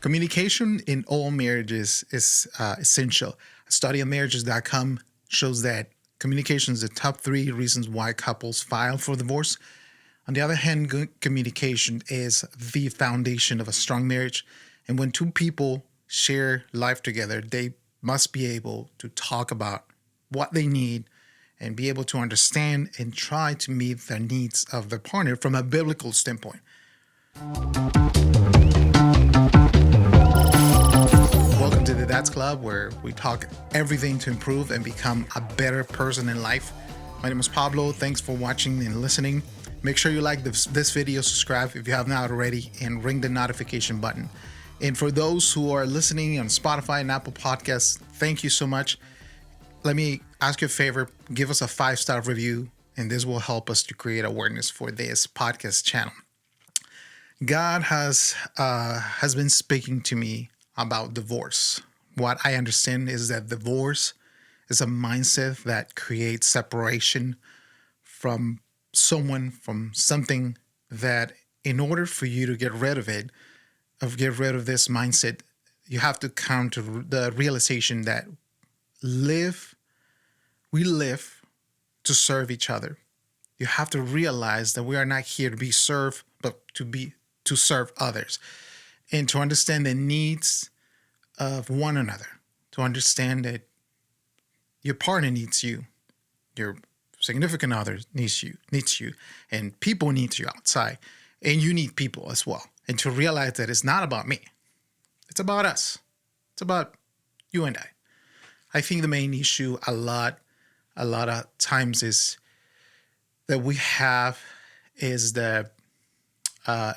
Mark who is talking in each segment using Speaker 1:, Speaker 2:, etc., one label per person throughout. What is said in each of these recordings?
Speaker 1: Communication in all marriages is essential. A study on marriages.com shows that communication is the top three reasons why couples file for divorce. On the other hand, good communication is the foundation of a strong marriage. And when two people share life together, they must be able to talk about what they need and be able to understand and try to meet the needs of their partner from a biblical standpoint. Welcome to the Dad's Club, where we talk everything to improve and become a better person in life. My name is Pablo. Thanks for watching and listening. Make sure you like this video, subscribe if you have not already, and ring the notification button. And for those who are listening on Spotify and Apple Podcasts, thank you so much. Let me ask you a favor. Give us a 5-star review, and this will help us to create awareness for this podcast channel. God has been speaking to me about divorce. What I understand is that divorce is a mindset that creates separation from someone, from something, that in order for you to get rid of it, get rid of this mindset, you have to come to the realization that we live to serve each other. You have to realize that we are not here to be served, but to serve others, and to understand the needs of one another, to understand that your partner needs you, your significant other needs you, and people need you outside, and you need people as well. And to realize that it's not about me, it's about us, it's about you and I. I think the main issue a lot of times is that we have is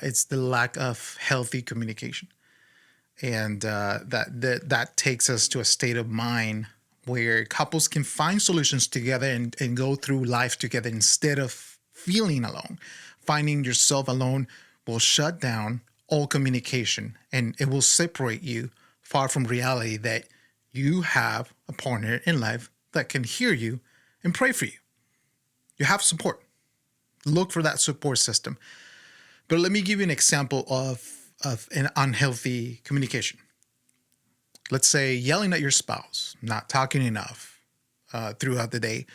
Speaker 1: it's the lack of healthy communication, and that takes us to a state of mind where couples can find solutions together and go through life together instead of feeling alone. Finding yourself alone will shut down all communication, and it will separate you far from reality that you have a partner in life that can hear you and pray for you. You have support. Look for that support system. But let me give you an example of an unhealthy communication. Let's say yelling at your spouse, not talking enough throughout the day,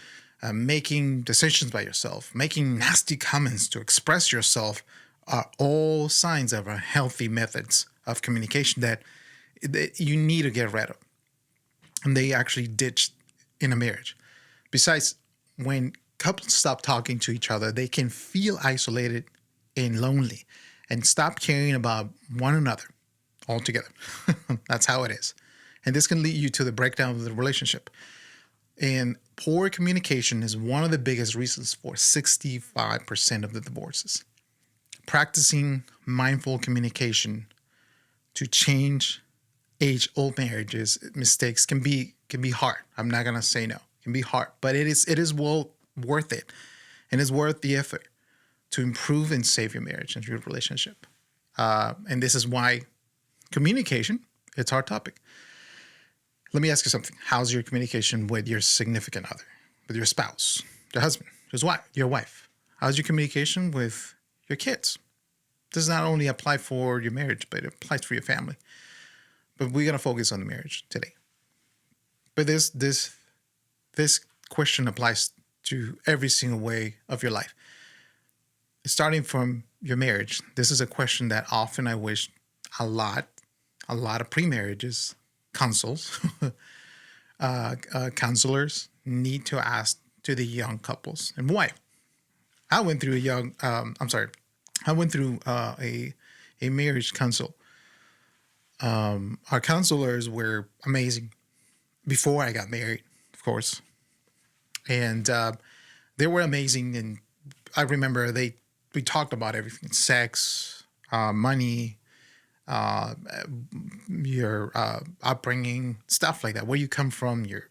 Speaker 1: making decisions by yourself, making nasty comments to express yourself are all signs of unhealthy methods of communication that you need to get rid of. And they actually ditched in a marriage. Besides, when couples stop talking to each other, they can feel isolated and lonely and stop caring about one another altogether. That's how it is. And this can lead you to the breakdown of the relationship. And poor communication is one of the biggest reasons for 65% of the divorces. Practicing mindful communication to change age-old marriages mistakes can be hard. I'm not gonna say no. It can be hard, but it is well worth it, and it's worth the effort to improve and save your marriage and your relationship. And this is why communication, it's our topic. Let me ask you something. How's your communication with your significant other, with your spouse, your husband, your wife? How's your communication with your kids? This does not only apply for your marriage, but it applies for your family. But we're going to focus on the marriage today. But this question applies to every single way of your life. Starting from your marriage, this is a question that often I wish a lot of pre-marriages counselors need to ask to the young couples. And why? I went through a marriage counsel. Our counselors were amazing before I got married, of course. And they were amazing. And I remember we talked about everything: sex, money, your upbringing, stuff like that, where you come from, your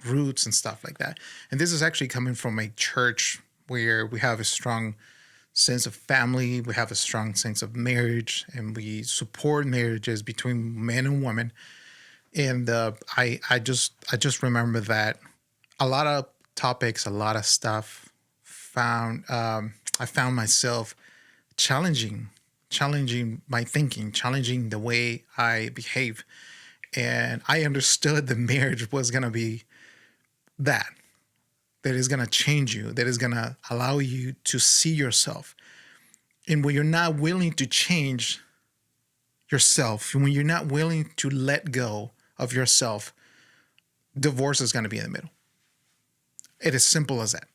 Speaker 1: roots and stuff like that. And this is actually coming from a church where we have a strong sense of family, we have a strong sense of marriage, and we support marriages between men and women. And I just remember that a lot of topics, a lot of stuff I found myself challenging challenging my thinking, challenging the way I behave. And I understood the marriage was going to be that, that is going to change you, that is going to allow you to see yourself. And when you're not willing to change yourself, when you're not willing to let go of yourself, divorce is going to be in the middle. It is simple as that.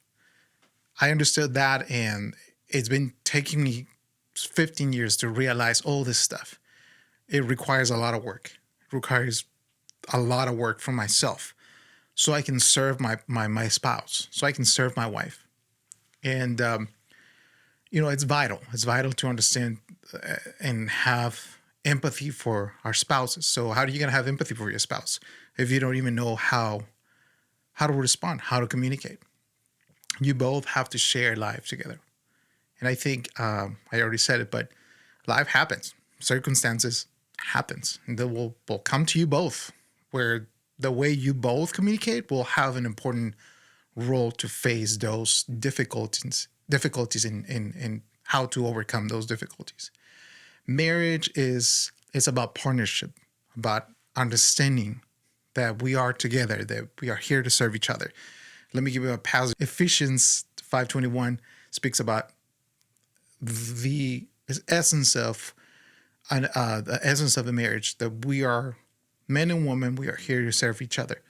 Speaker 1: I understood that, and it's been taking me 15 years to realize all this stuff. It requires a lot of work. It requires a lot of work for myself so I can serve my spouse, so I can serve my wife. And, it's vital. It's vital to understand and have empathy for our spouses. So how are you going to have empathy for your spouse if you don't even know how to respond, how to communicate? You both have to share life together. And I think I already said it, but life happens. Circumstances happens. And they will come to you both, where the way you both communicate will have an important role to face those difficulties in how to overcome those difficulties. Marriage is about partnership, about understanding that we are together, that we are here to serve each other. Let me give you a passage. Ephesians 5:21 speaks about the essence of the marriage, that we are men and women. We are here to serve each other.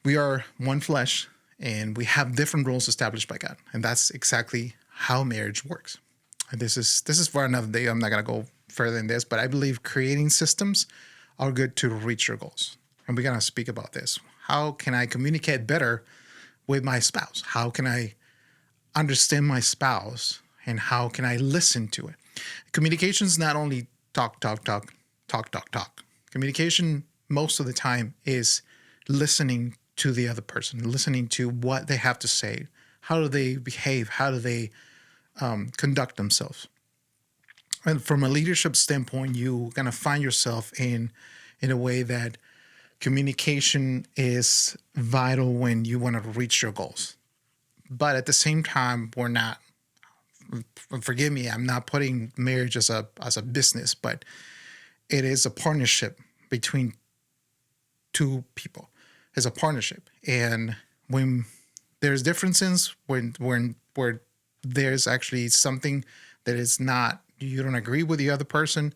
Speaker 1: We are one flesh, and we have different roles established by God, and that's exactly how marriage works. And this is for another day. I'm not gonna go further in this, but I believe creating systems are good to reach your goals, and we're gonna speak about this. How can I communicate better with my spouse? How can I understand my spouse, and how can I listen to it? Communication is not only talk. Communication most of the time is listening to the other person, listening to what they have to say. How do they behave? How do they conduct themselves? And from a leadership standpoint, you're gonna find yourself in a way that communication is vital when you want to reach your goals. But at the same time, we're not. Forgive me, I'm not putting marriage as a business, but it is a partnership between two people. It's a partnership, and when there's differences, when where there's actually something that is not, you don't agree with the other person,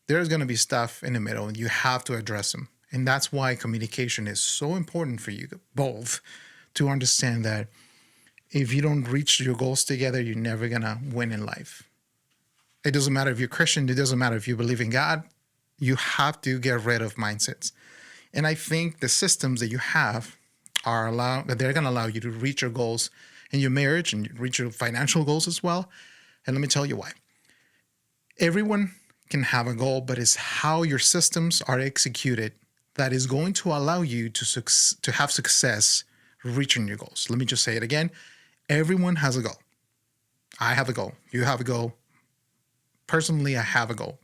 Speaker 1: there's going to be stuff in the middle, and you have to address them. And that's why communication is so important for you both to understand that if you don't reach your goals together, you're never going to win in life. It doesn't matter if you're Christian. It doesn't matter if you believe in God. You have to get rid of mindsets. And I think the systems that you have they're going to allow you to reach your goals in your marriage and reach your financial goals as well. And let me tell you why. Everyone can have a goal, but it's how your systems are executed that is going to allow you to have success reaching your goals. Let me just say it again. Everyone has a goal. I have a goal. You have a goal. Personally, I have a goal.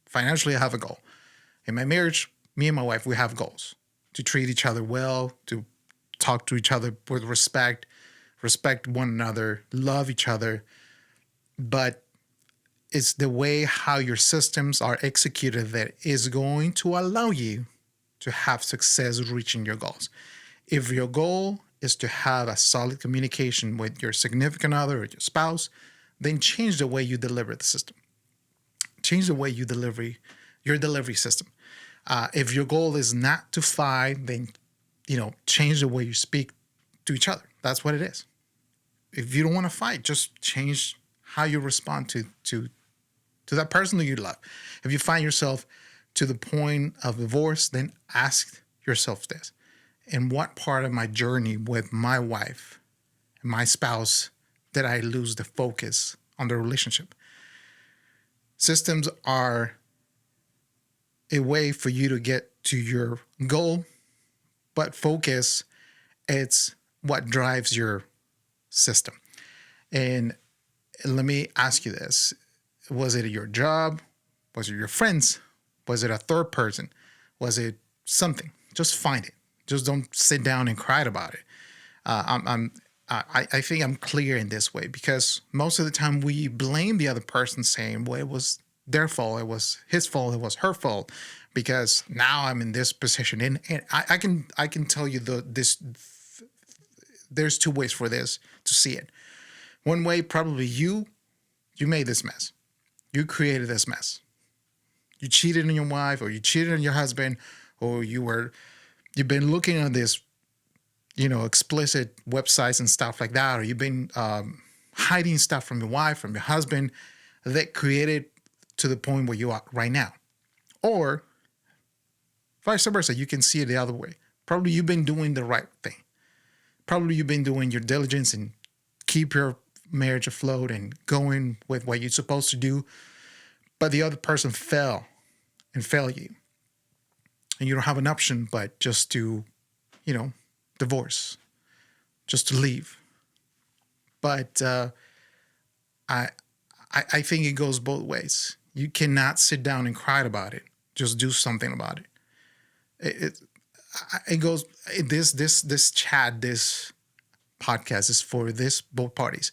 Speaker 1: Financially, I have a goal. In my marriage, me and my wife, we have goals to treat each other well, to talk to each other with respect one another, love each other. But it's the way how your systems are executed that is going to allow you to have success reaching your goals. If your goal is to have a solid communication with your significant other or your spouse, then change the way you deliver the system. Change the way you deliver your delivery system. If your goal is not to fight, then change the way you speak to each other. That's what it is. If you don't want to fight, just change how you respond to that person that you love. If you find yourself to the point of divorce, then ask yourself this: in what part of my journey with my wife and my spouse did I lose the focus on the relationship? Systems are a way for you to get to your goal, but focus, it's what drives your system. And let me ask you this. Was it your job? Was it your friends? Was it a third person? Was it something? Just find it. Just don't sit down and cry about it. I think I'm clear in this way, because most of the time we blame the other person, saying, well, it was their fault, it was his fault, it was her fault, because now I'm in this position. And I can tell you there's two ways for this to see it. One way, probably you made this mess. You created this mess. You cheated on your wife, or you cheated on your husband, or you've been looking at this, explicit websites and stuff like that, or you've been hiding stuff from your wife, from your husband, that created to the point where you are right now. Or vice versa, you can see it the other way. Probably you've been doing the right thing. Probably you've been doing your diligence and keep your marriage afloat and going with what you're supposed to do, but the other person failed you. And you don't have an option but just to, divorce, just to leave. But I think it goes both ways. You cannot sit down and cry about it. Just do something about it. It goes, this chat, this podcast is for both parties.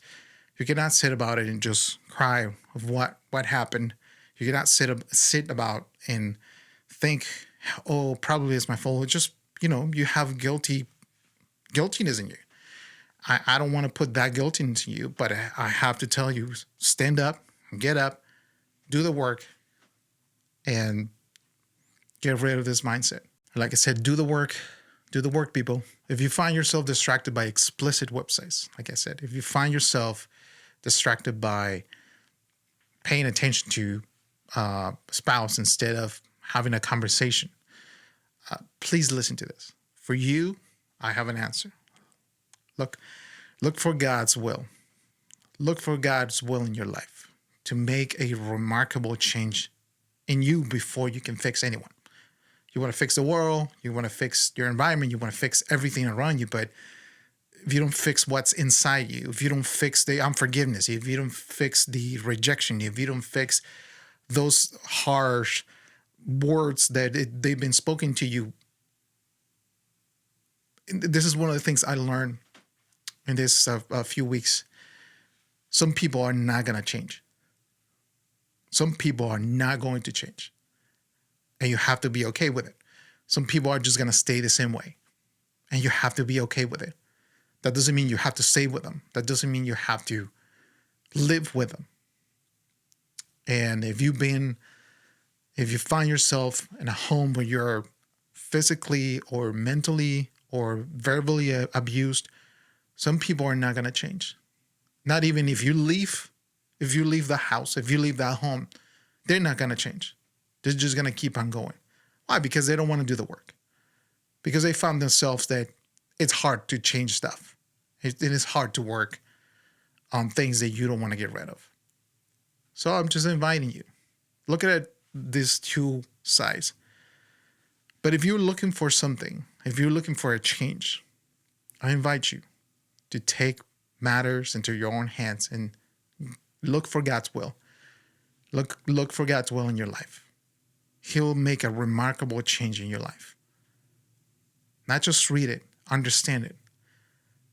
Speaker 1: You cannot sit about it and just cry of what happened. You cannot sit about and think, oh, probably it's my fault. Just, you have guiltiness in you. I don't want to put that guilt into you, but I have to tell you, stand up, get up, do the work, and get rid of this mindset. Like I said, do the work, people. If you find yourself distracted by explicit websites, like I said, if you find yourself distracted by paying attention to spouse instead of having a conversation, please listen to this. For you, I have an answer. Look for God's will. Look for God's will in your life to make a remarkable change in you before you can fix anyone. You want to fix the world, you want to fix your environment, you want to fix everything around you, but if you don't fix what's inside you, if you don't fix the unforgiveness, if you don't fix the rejection, if you don't fix those harsh words that they've been spoken to you. This is one of the things I learned in this a few weeks. Some people are not going to change. Some people are not going to change. And you have to be okay with it. Some people are just going to stay the same way. And you have to be okay with it. That doesn't mean you have to stay with them. That doesn't mean you have to live with them. And if you find yourself in a home where you're physically or mentally or verbally abused, some people are not going to change. Not even if you leave the house, if you leave that home, they're not going to change. They're just going to keep on going. Why? Because they don't want to do the work. Because they found themselves that it's hard to change stuff. It is hard to work on things that you don't want to get rid of. So I'm just inviting you. Look at these two sides. But if you're looking for something, if you're looking for a change, I invite you to take matters into your own hands and look for God's will. Look for God's will in your life. He'll make a remarkable change in your life. Not just read it, understand it.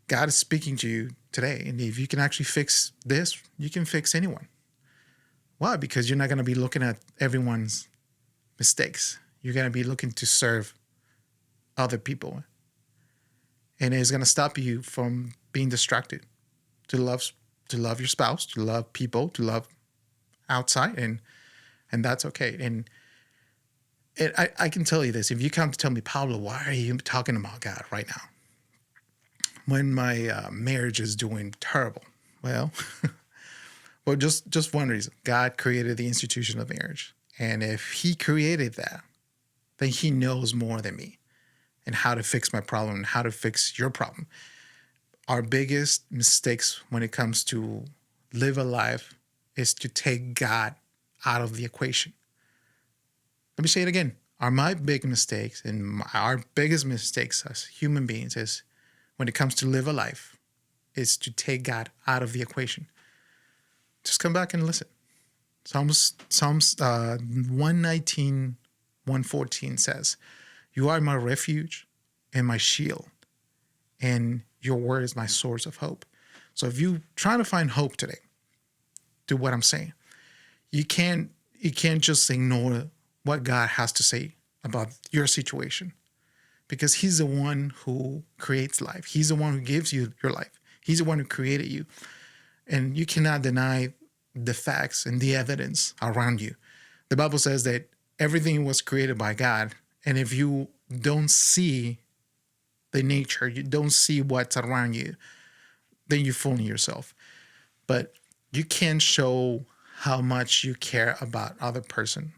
Speaker 1: God is speaking to you today. And if you can actually fix this, you can fix anyone. Why? Because you're not going to be looking at everyone's mistakes. You're going to be looking to serve other people. And it's going to stop you from being distracted, to love your spouse, to love people, to love outside. And that's okay. And I can tell you this. If you come to tell me, Pablo, why are you talking about God right now when my marriage is doing terrible? Well, just one reason. God created the institution of marriage. And if he created that, then he knows more than me and how to fix my problem and how to fix your problem. Our biggest mistakes when it comes to live a life is to take God out of the equation. Let me say it again. My big mistakes and our biggest mistakes as human beings is when it comes to live a life is to take God out of the equation. Just come back and listen. Psalms 119, 114 says, "You are my refuge and my shield. and your word is my source of hope. So if you try to find hope today, do what I'm saying. You can't just ignore what God has to say about your situation, because he's the one who creates life. He's the one who gives you your life. He's the one who created you. And you cannot deny the facts and the evidence around you. The Bible says that everything was created by God. And if you don't see the nature, you don't see what's around you, then you're fooling yourself. But you can show how much you care about other person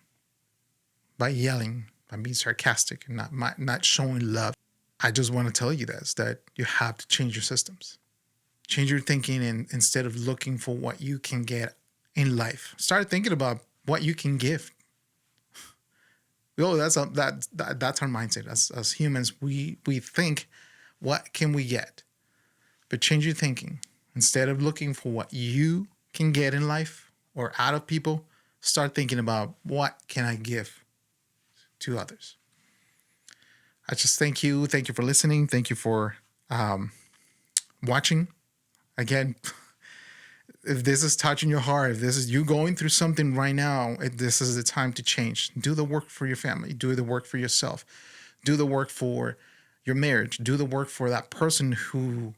Speaker 1: by yelling, by being sarcastic, and not showing love. I just want to tell you this, that you have to change your systems. Change your thinking, and instead of looking for what you can get in life, start thinking about what you can give. That's our mindset. As humans, we think, what can we get? But change your thinking. Instead of looking for what you can get in life or out of people, start thinking about, what can I give to others? I just thank you. Thank you for listening. Thank you for watching. Again, if this is touching your heart, if this is you going through something right now, this is the time to change. Do the work for your family. Do the work for yourself. Do the work for your marriage. Do the work for that person who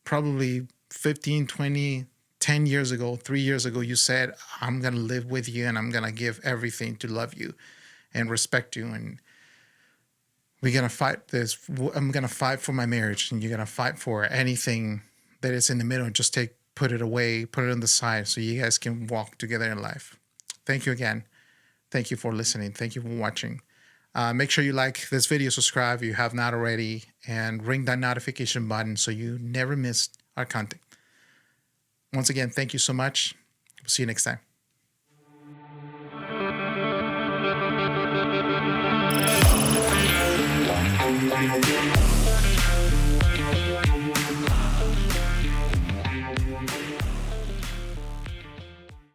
Speaker 1: probably 15, 20, 10 years ago, 3 years ago, you said, I'm going to live with you and I'm going to give everything to love you and respect you. And we're going to fight this. I'm going to fight for my marriage, and you're going to fight for anything that is in the middle. Just put it away, put it on the side, so you guys can walk together in life. Thank you again. Thank you for listening. Thank you for watching. Make sure you like this video, subscribe if you have not already, and ring that notification button so you never miss our content. Once again, thank you so much. We'll see you next time.